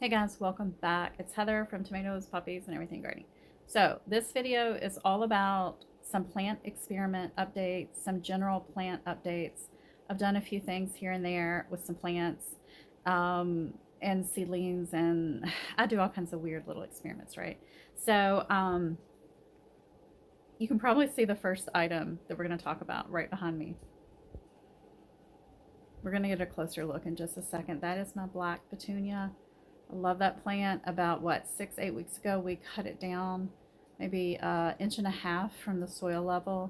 Hey guys, welcome back. It's Heather from Tomatoes, Puppies, and Everything Gardening. So this video is all about some plant experiment updates, some general plant updates. I've done a few things here and there with some plants and seedlings, and I do all kinds of weird little experiments, right? So you can probably see the first item that we're going to talk about right behind me. We're going to get a closer look in just a second. That is my black petunia. I love that plant. About what, 6-8 weeks ago, we cut it down maybe an inch and a half from the soil level,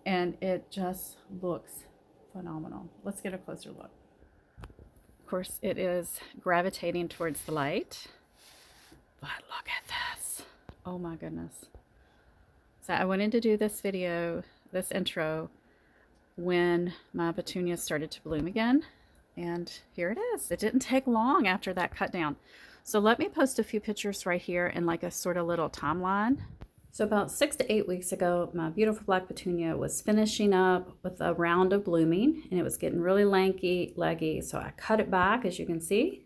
and it just looks phenomenal. Let's get a closer look. Of course, it is gravitating towards the light, but look at this. Oh my goodness. So I went in to do this video, this intro, when my petunias started to bloom again. And here it is. It didn't take long after that cut down. So let me post a few pictures right here in like a sort of little timeline. So about 6 to 8 weeks ago, my beautiful black petunia was finishing up with a round of blooming, and it was getting really lanky, leggy. So I cut it back, as you can see,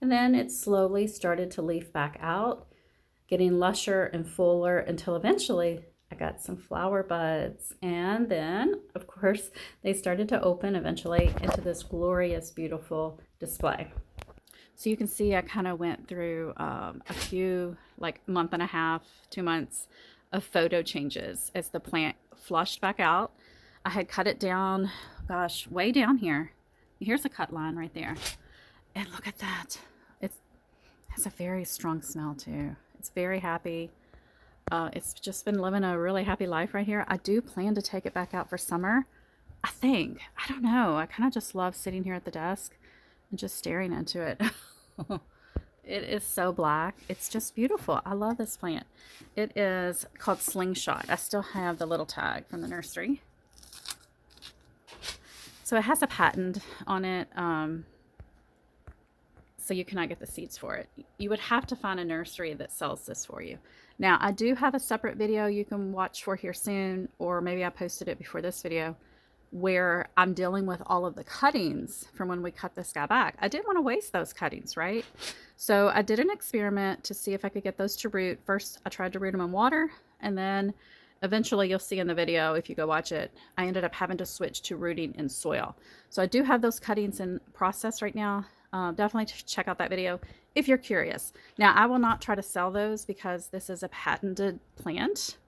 and then it slowly started to leaf back out, getting lusher and fuller until eventually I got some flower buds, and then of course they started to open eventually into this glorious, beautiful display. So you can see I kind of went through a few, like month and a half, 2 months of photo changes as the plant flushed back out. I had cut it down, gosh, way down here. Here's a cut line right there. And look at that. It has a very strong smell too. It's very happy. It's just been living a really happy life right here. I do plan to take it back out for summer. I think. I don't know. I kind of just love sitting here at the desk and just staring into it. It is so black. It's just beautiful. I love this plant. It is called Slingshot. I still have the little tag from the nursery. So it has a patent on it. So you cannot get the seeds for it. You would have to find a nursery that sells this for you. Now, I do have a separate video you can watch for here soon, or maybe I posted it before this video, where I'm dealing with all of the cuttings from when we cut this guy back. I didn't want to waste those cuttings, right? So I did an experiment to see if I could get those to root. First, I tried to root them in water, and then eventually you'll see in the video, if you go watch it, I ended up having to switch to rooting in soil. So I do have those cuttings in process right now. Definitely check out that video if you're curious. Now, I will not try to sell those because this is a patented plant,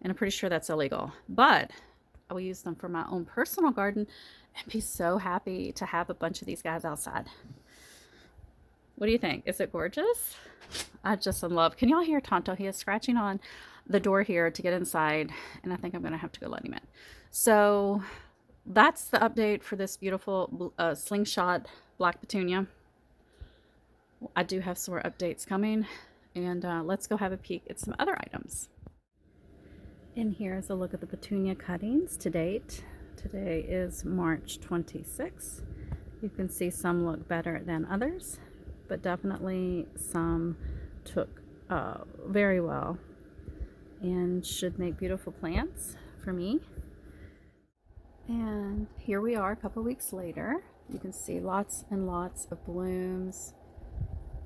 and I'm pretty sure that's illegal. But I will use them for my own personal garden and be so happy to have a bunch of these guys outside. What do you think? Is it gorgeous? I just in love. Can y'all hear Tonto? He is scratching on the door here to get inside, and I think I'm going to have to go let him in. So that's the update for this beautiful Slingshot black petunia. I do have some more updates coming, and let's go have a peek at some other items. And here is a look at the petunia cuttings to date. Today is March 26th. You can see some look better than others, but definitely some took very well and should make beautiful plants for me. And here we are a couple weeks later. You can see lots and lots of blooms.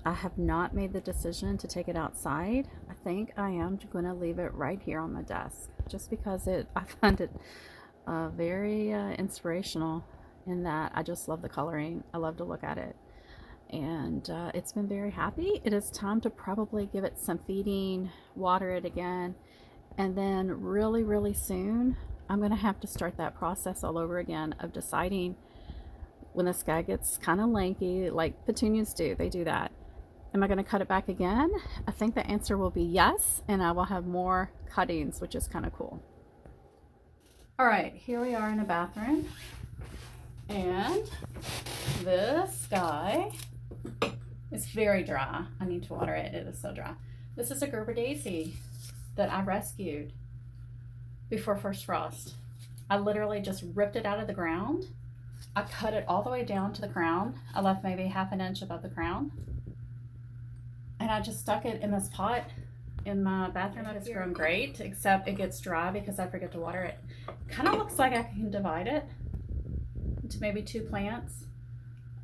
I have not made the decision to take it outside. I think I am going to leave it right here on my desk just because I find it very inspirational in that I just love the coloring. I love to look at it. And it's been very happy. It is time to probably give it some feeding, water it again, and then really, really soon I'm going to have to start that process all over again of deciding when this guy gets kind of lanky, like petunias do. They do that. Am I going to cut it back again? I think the answer will be yes, and I will have more cuttings, which is kind of cool. All right, here we are in a bathroom, and this guy is very dry. I need to water it. It is so dry. This is a Gerbera Daisy that I rescued before first frost. I literally just ripped it out of the ground. I cut it all the way down to the crown. I left maybe half an inch above the crown. And I just stuck it in this pot in my bathroom. It's grown great, except it gets dry because I forget to water it. Kind of looks like I can divide it into maybe 2 plants.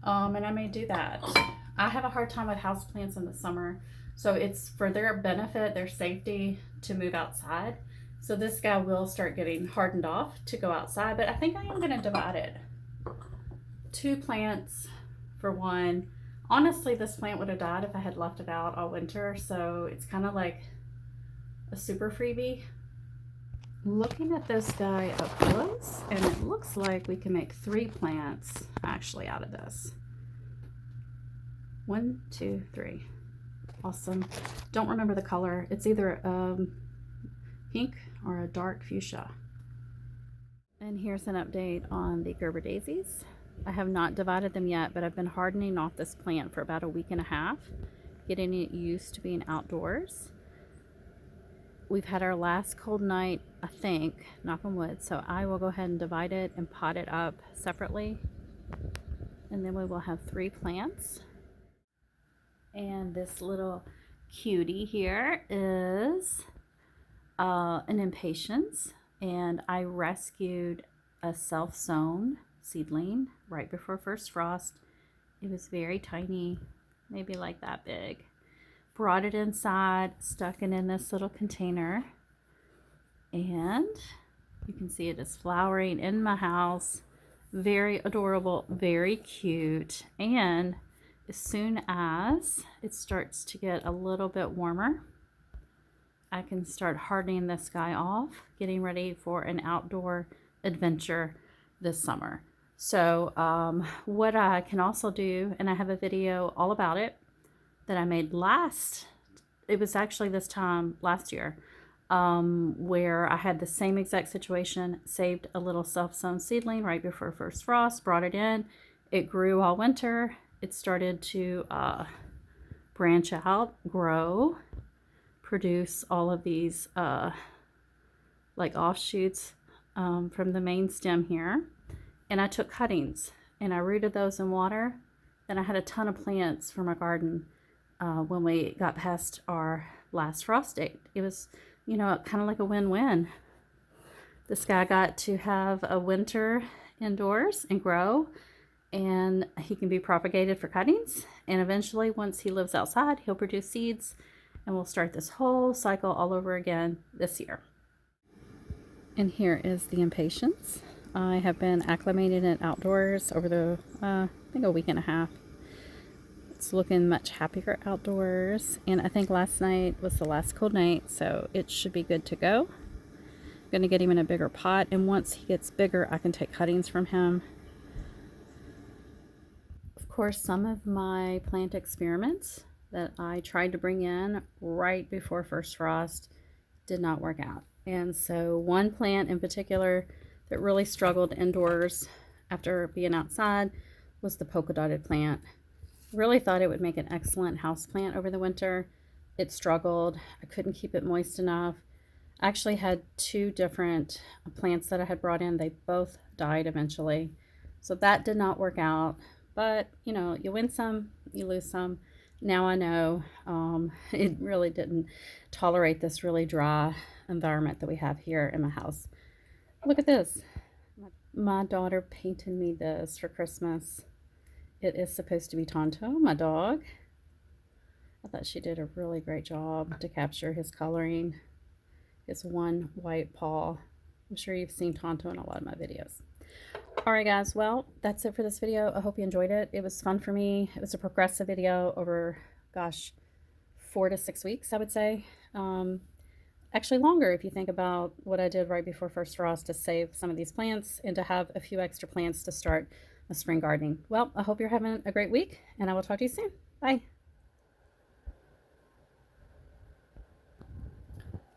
And I may do that. I have a hard time with houseplants in the summer. So it's for their benefit, their safety, to move outside. So this guy will start getting hardened off to go outside, but I think I am going to divide it. 2 plants for one. Honestly, this plant would have died if I had left it out all winter, so it's kind of like a super freebie. Looking at this guy up close, and it looks like we can make 3 plants actually out of this. 1, 2, 3. Awesome. Don't remember the color. It's either pink or a dark fuchsia. And here's an update on the Gerbera Daisies. I have not divided them yet, but I've been hardening off this plant for about a week and a half, getting it used to being outdoors. We've had our last cold night, I think, knock on wood, so I will go ahead and divide it and pot it up separately. And then we will have 3 plants. And this little cutie here is an Impatiens, and I rescued a self-sown seedling right before first frost. It was very tiny, maybe like that big. Brought it inside, stuck it in this little container, and you can see it is flowering in my house. Very adorable, very cute. And as soon as it starts to get a little bit warmer, I can start hardening this guy off, getting ready for an outdoor adventure this summer. So what I can also do, and I have a video all about it that I made it was actually this time last year, where I had the same exact situation, saved a little self-sown seedling right before first frost, brought it in, it grew all winter, it started to branch out, grow, produce all of these like offshoots from the main stem here. And I took cuttings and I rooted those in water. Then I had a ton of plants for my garden when we got past our last frost date. It was, you know, kind of like a win-win. This guy got to have a winter indoors and grow, and he can be propagated for cuttings. And eventually, once he lives outside, he'll produce seeds, and we'll start this whole cycle all over again this year. And here is the Impatiens. I have been acclimating it outdoors over the, I think a week and a half. It's looking much happier outdoors. And I think last night was the last cold night, so it should be good to go. I'm going to get him in a bigger pot, and once he gets bigger, I can take cuttings from him. Of course, some of my plant experiments that I tried to bring in right before first frost did not work out. And so one plant in particular that really struggled indoors after being outside was the Polkadot Plant. Really thought it would make an excellent house plant over the winter. It struggled. I couldn't keep it moist enough. I actually had 2 different plants that I had brought in. They both died eventually. So that did not work out. But, you know, you win some, you lose some. Now I know it really didn't tolerate this really dry environment that we have here in my house. Look at this. My daughter painted me this for Christmas. It is supposed to be Tonto, my dog. I thought she did a really great job to capture his coloring. His one white paw. I'm sure you've seen Tonto in a lot of my videos. Alright guys, well, that's it for this video. I hope you enjoyed it. It was fun for me. It was a progressive video over, gosh, 4 to 6 weeks, I would say. Actually longer if you think about what I did right before first frost to save some of these plants and to have a few extra plants to start a spring gardening. Well, I hope you're having a great week, and I will talk to you soon. Bye.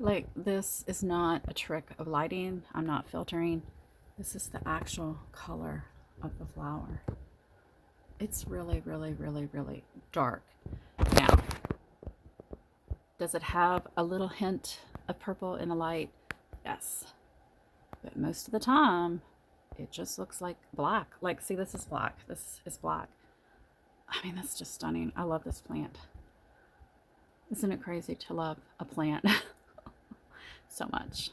Like, this is not a trick of lighting. I'm not filtering. This is the actual color of the flower. It's really, really, really, really dark. Now, does it have a little hint of purple in the light? Yes. But most of the time, it just looks like black. Like, see, this is black. This is black. I mean, that's just stunning. I love this plant. Isn't it crazy to love a plant so much?